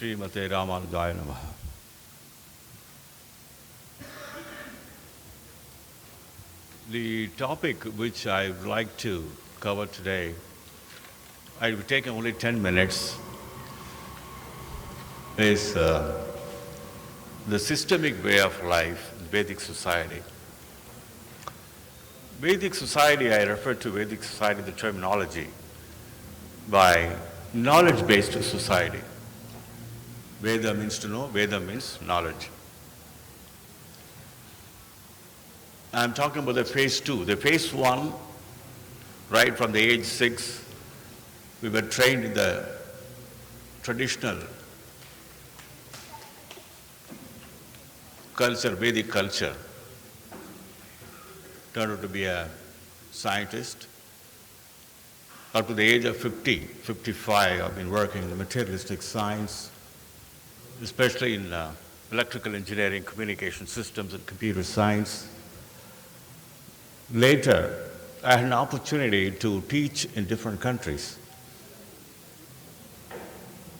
Srimate Ramanujaya Namaha. The topic which I would like to cover today, I will take only 10 minutes, is the systemic way of life in Vedic society. Vedic society, I refer to Vedic society, the terminology, by knowledge-based society. Veda means to know, Veda means knowledge. I'm talking about the phase 2. The phase 1, right from the age 6, we were trained in the traditional culture, Vedic culture. Turned out to be a scientist. Up to the age of 50, 55, I've been working in the materialistic science, especially in electrical engineering, communication systems, and computer science. Later, I had an opportunity to teach in different countries,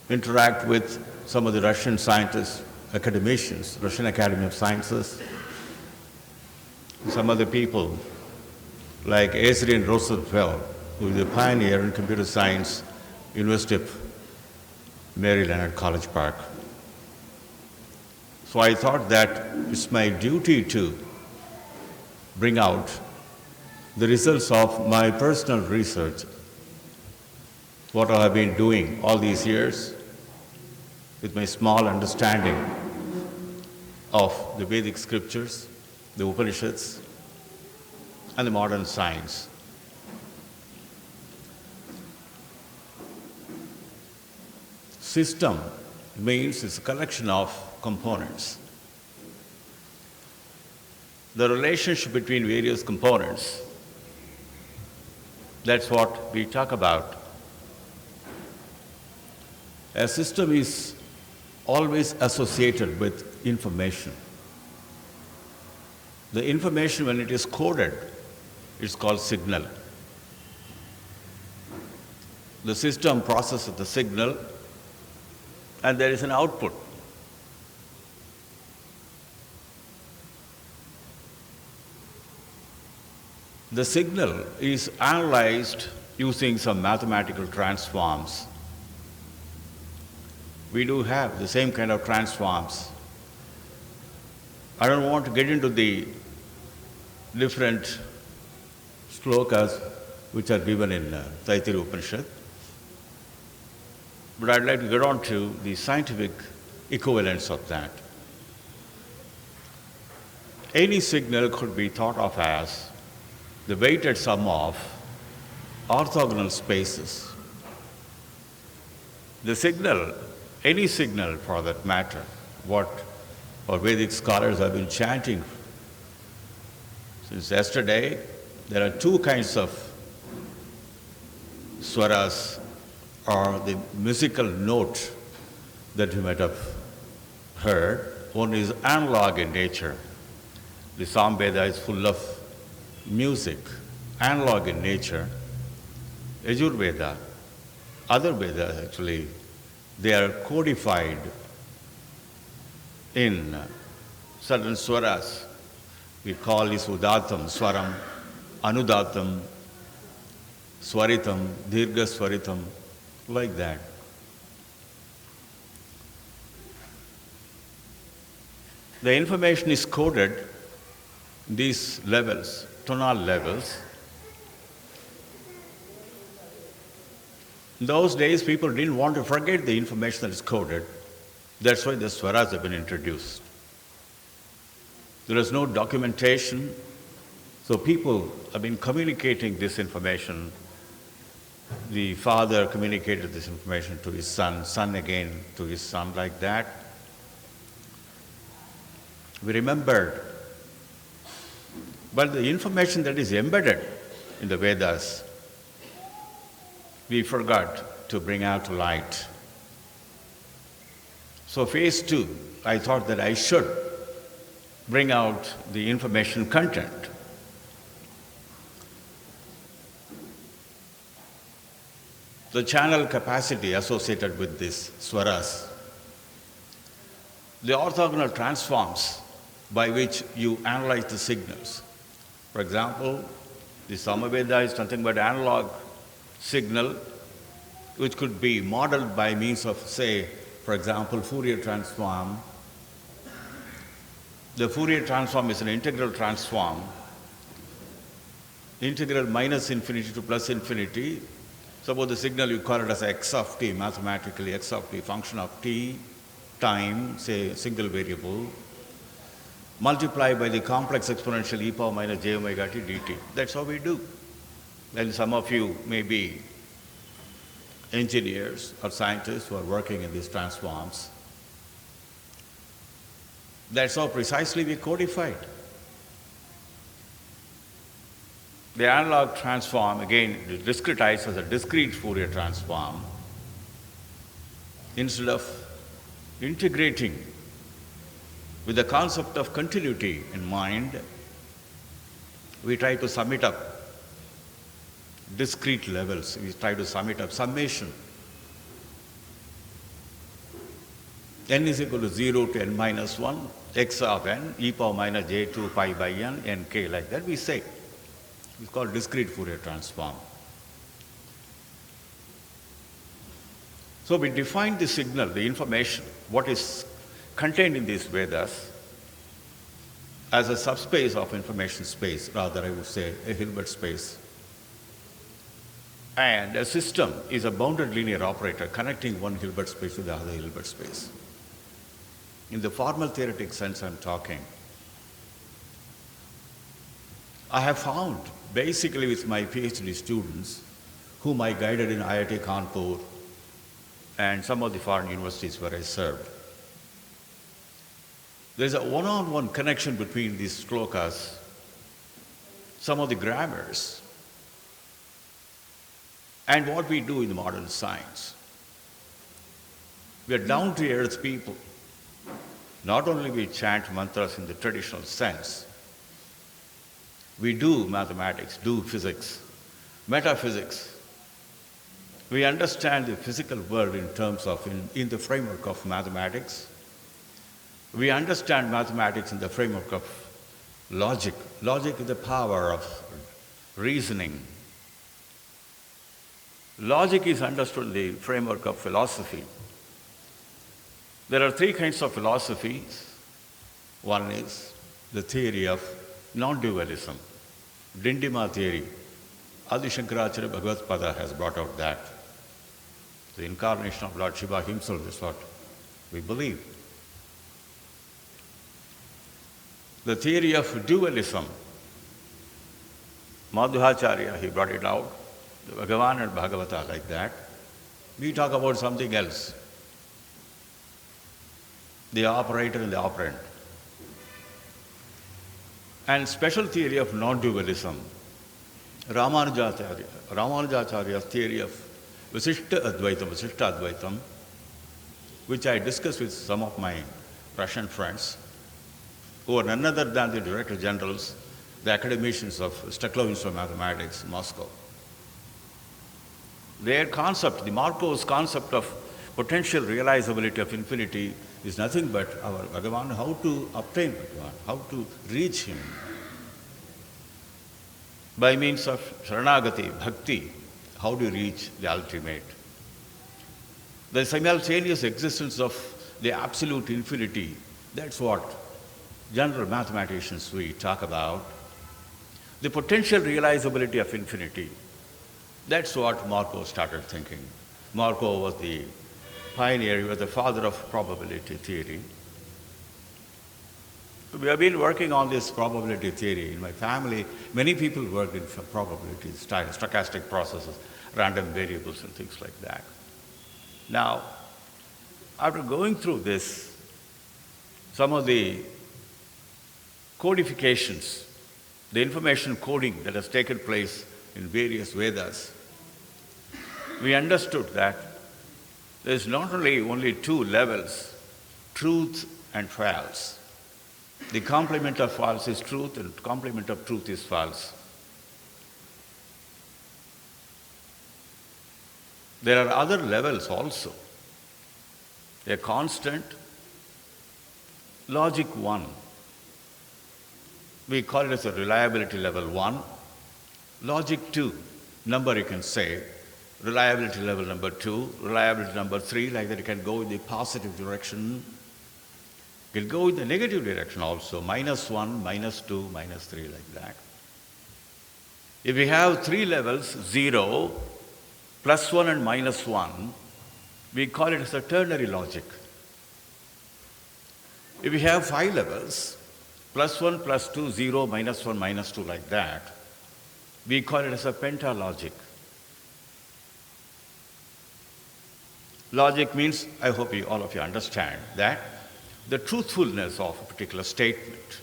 interact with some of the Russian scientists, academicians, Russian Academy of Sciences, some other people like Ethirajan Roosevelt, who is a pioneer in computer science, University of Maryland at College Park. So I thought that it's my duty to bring out the results of my personal research, what I have been doing all these years with my small understanding of the Vedic scriptures, the Upanishads, and the modern science. System means it's a collection of components. The relationship between various components, that's what we talk about. A system is always associated with information. The information, when it is coded, it's called signal. The system processes the signal, and there is an output. The signal is analyzed using some mathematical transforms. We do have the same kind of transforms. I don't want to get into the different slokas which are given in Taittiriya Upanishad, but I'd like to get on to the scientific equivalence of that. Any signal could be thought of as the weighted sum of orthogonal spaces. The signal, any signal for that matter, what our Vedic scholars have been chanting since yesterday, there are two kinds of swaras, or the musical note that you might have heard. One is analog in nature. The Samveda is full of music, analog in nature. Yajurveda, other Vedas actually, they are codified in certain swaras. We call this udatam, swaram, anudatam, swaritam, dirgha swaritam, like that. The information is coded in these levels, tonal levels. In those days, people didn't want to forget the information that is coded. That's why the swaras have been introduced. There is no documentation, so people have been communicating this information. The father communicated this information to his son, son again to his son, like that. We remembered, but the information that is embedded in the Vedas, we forgot to bring out to light. So phase 2, I thought that I should bring out the information content. The channel capacity associated with these swaras the orthogonal transforms by which you analyze the signals. For example, the Samaveda is nothing but analog signal which could be modeled by means of, say, for example, Fourier transform. The Fourier transform is an integral transform, integral minus infinity to plus infinity. Suppose the signal you call it as x of t, mathematically x of t, function of t, time, say single variable, multiplied by the complex exponential e power minus j omega t dt. That's how we do. And some of you may be engineers or scientists who are working in these transforms. That's how precisely we codified. The analog transform, again, is discretized as a discrete Fourier transform. Instead of integrating with the concept of continuity in mind, we try to sum it up. Discrete levels, we try to sum it up. Summation. N is equal to 0 to n minus 1, x of n, e power minus j2 pi by n, n k, like that we say. It's called discrete Fourier transform. So we define the signal, the information, what is contained in these Vedas, as a subspace of information space, rather I would say a Hilbert space. And a system is a bounded linear operator connecting one Hilbert space to the other Hilbert space. In the formal theoretic sense I'm talking, I have found, basically with my Ph.D. students, whom I guided in IIT Kanpur and some of the foreign universities where I served, there's a one-on-one connection between these shlokas, some of the grammars, and what we do in the modern science. We are down-to-earth people. Not only we chant mantras in the traditional sense, we do mathematics, do physics, metaphysics. We understand the physical world in terms of, in the framework of mathematics. We understand mathematics in the framework of logic. Logic is the power of reasoning. Logic is understood in the framework of philosophy. There are three kinds of philosophies. One is the theory of non-dualism, D.M.I.T theory. Adi Shankaracharya Bhagavad-pada has brought out that. The incarnation of Lord Shiva himself is what we believe. The theory of dualism, Madhvacharya, he brought it out, the Bhagavan and Bhagavata like that. We talk about something else, the operator and the operand. And special theory of non-dualism, Ramanujacharya's theory of Visishta Advaitam, which I discussed with some of my Russian friends, who are none other than the director generals, the academicians of Steklo Institute of Mathematics, Moscow. Their concept, the Markov's concept of potential realizability of infinity is nothing but our Bhagavan, how to obtain Bhagavan, how to reach him. By means of Sharanagati, Bhakti, how do you reach the ultimate? The simultaneous existence of the absolute infinity, that's what general mathematicians we talk about. The potential realizability of infinity, that's what Markov started thinking. Markov was the pioneer, he was the father of probability theory. We have been working on this probability theory. In my family, many people worked in probability, stochastic processes, random variables and things like that. Now, after going through this, some of the codifications, the information coding that has taken place in various Vedas, we understood that there is not only two levels, truth and false. The complement of false is truth and complement of truth is false. There are other levels also. A constant Logic 1, we call it as a reliability level 1. Logic 2, number you can say, reliability level number 2, reliability number 3, like that you can go in the positive direction. You can go in the negative direction also, -1, -2, -3, like that. If we have 3 levels, 0, +1 and -1, we call it as a ternary logic. If we have 5 levels, +1, +2, 0, -1, -2, like that, we call it as a pentalogic. Logic means, I hope all of you understand that, the truthfulness of a particular statement.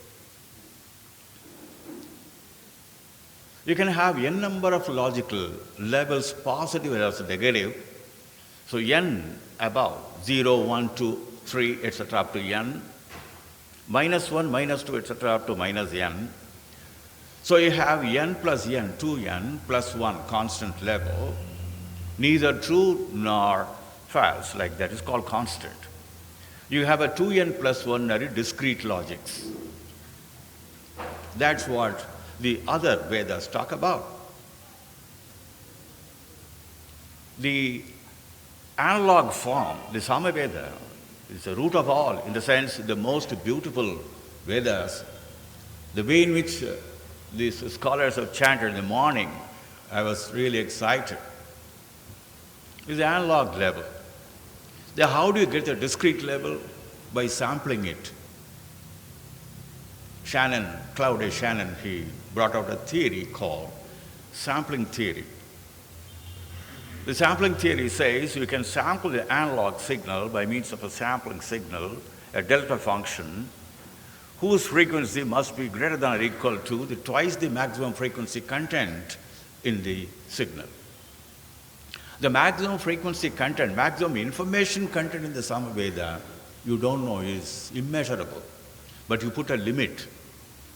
You can have n number of logical levels, positive as negative. So n above 0, 1, 2, 3, etc. up to n, -1, -2, etc. up to -n. So you have n plus n, 2n plus 1 constant level, neither true nor false, like that is called constant. You have a 2n plus 1 are discrete logics. That's what the other Vedas talk about. The analog form, the Samaveda, is the root of all, in the sense the most beautiful Vedas. The way in which these scholars have chanted in the morning, I was really excited, is the analog level. Then how do you get the discrete level? By sampling it. Claude Shannon, he brought out a theory called sampling theory. The sampling theory says you can sample the analog signal by means of a sampling signal, a delta function, whose frequency must be greater than or equal to twice the maximum frequency content in the signal. The maximum frequency content, maximum information content in the Samaveda, you don't know, is immeasurable. But you put a limit.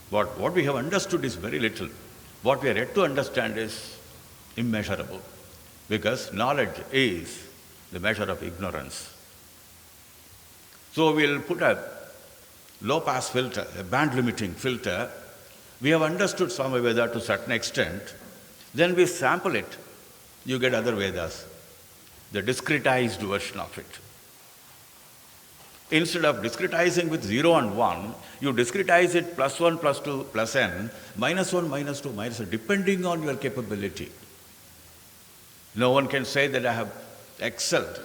What we have understood is very little. What we are yet to understand is immeasurable, because knowledge is the measure of ignorance. So we'll put a low-pass filter, a band-limiting filter. We have understood Samaveda to a certain extent. Then we sample it. You get other Vedas, the discretized version of it. Instead of discretizing with 0 and 1, you discretize it +1, +2, +n, -1, -2, -1, depending on your capability. No one can say that I have excelled.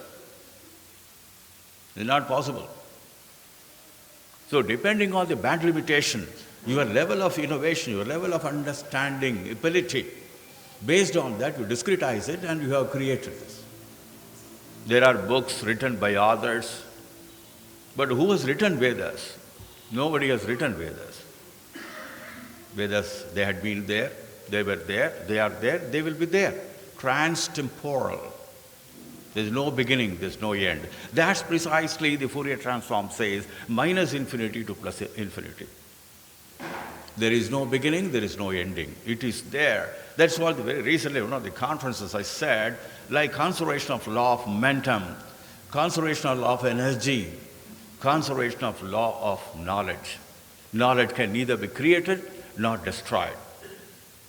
It's not possible. So depending on the band limitation, your level of innovation, your level of understanding, ability, based on that you discretize it and you have created this. There are books written by authors, but who has written Vedas? Nobody has written Vedas. Vedas, they had been there, they were there, they are there, they will be there. Trans-temporal. There's no beginning, there's no end. That's precisely the Fourier transform says, -infinity to +infinity. There is no beginning, there is no ending. It is there. That's what very recently, one of the conferences I said, like conservation of law of momentum, conservation of law of energy, conservation of law of knowledge. Knowledge can neither be created nor destroyed.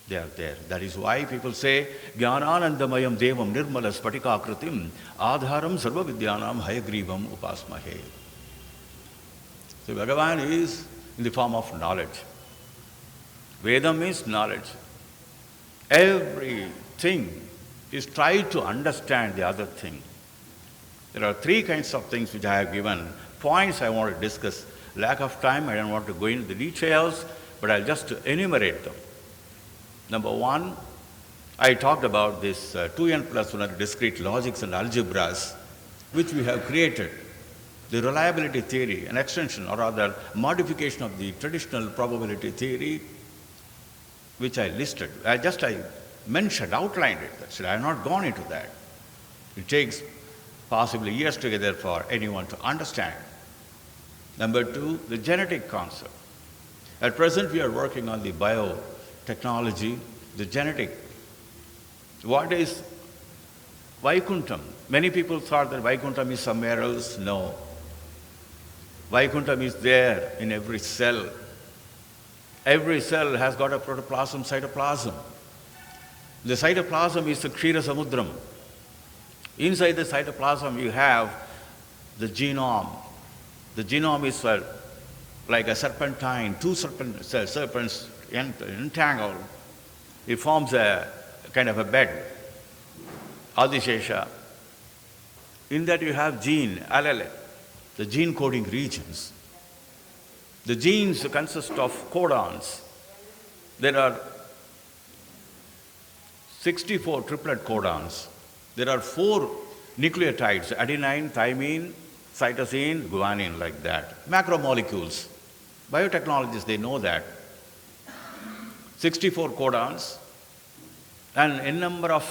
They are there. That is why people say, Jnananandamayam devam nirmala spatikakritim adharam sarva vidyanam hayagrivam upasmahe. So Bhagavan is in the form of knowledge. Veda means knowledge. Everything is trying to understand the other thing. There are 3 kinds of things which I have given, points I want to discuss. Lack of time, I don't want to go into the details, but I'll just enumerate them. Number 1, I talked about this 2n plus 1 discrete logics and algebras, which we have created. The reliability theory, an extension or rather modification of the traditional probability theory, which I listed. I mentioned, outlined it. That's it. I have not gone into that. It takes possibly years together for anyone to understand. Number 2, the genetic concept. At present, we are working on the biotechnology, the genetic. What is Vaikuntham? Many people thought that Vaikuntham is somewhere else. No. Vaikuntha is there in every cell. Every cell has got a protoplasm, cytoplasm. The cytoplasm is the Kshira Samudram. Inside the cytoplasm you have the genome. The genome is like a serpentine, two serpents entangled. It forms a kind of a bed, Adishesha. In that you have gene, allele, the gene coding regions. The genes consist of codons. There are 64 triplet codons. There are 4 nucleotides, adenine, thymine, cytosine, guanine, like that. Macromolecules. Biotechnologists, they know that. 64 codons and a number of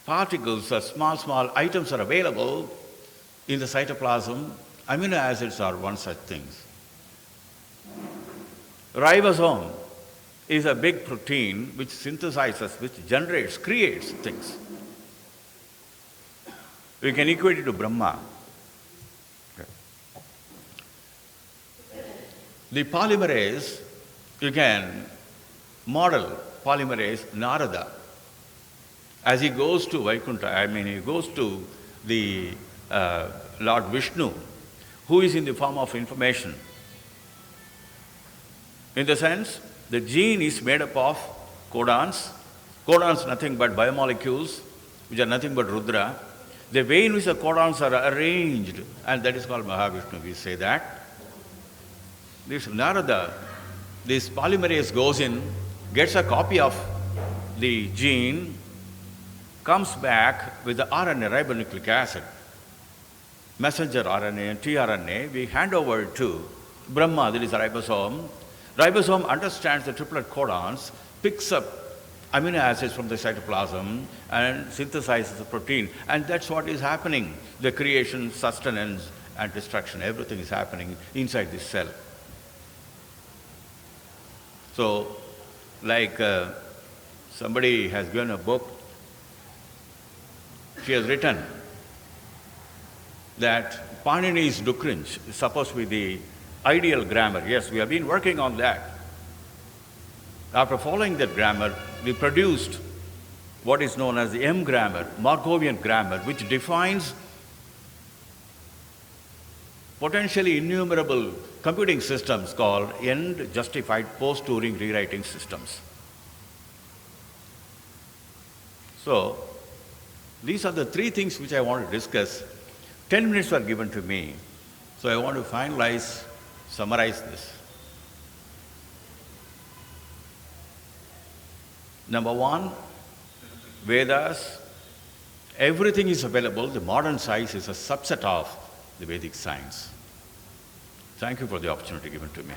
particles or small items are available in the cytoplasm. Amino acids are one such thing. Ribosome is a big protein which synthesizes, which generates, creates things. We can equate it to Brahma. Okay. The polymerase, you can model polymerase Narada. As he goes to Vaikuntha, he goes to the Lord Vishnu, who is in the form of information. In the sense, the gene is made up of codons. Codons nothing but biomolecules, which are nothing but Rudra. The way in which the codons are arranged, and that is called Mahavishnu, we say that. This Narada, this polymerase goes in, gets a copy of the gene, comes back with the RNA, ribonucleic acid, messenger RNA and tRNA. We hand over to Brahma, that is a ribosome. Ribosome understands the triplet codons, picks up amino acids from the cytoplasm and synthesizes the protein. And that's what is happening. The creation, sustenance and destruction, everything is happening inside this cell. So, like somebody has given a book, she has written that Panini's Dukrinch is supposed to be the ideal grammar. Yes, we have been working on that. After following that grammar, we produced what is known as the M grammar, Markovian grammar, which defines potentially innumerable computing systems called end-justified post-Turing rewriting systems. So, these are the 3 things which I want to discuss. 10 minutes were given to me, so I want to finalize, summarize this. Number 1, Vedas, everything is available. The modern science is a subset of the Vedic science. Thank you for the opportunity given to me.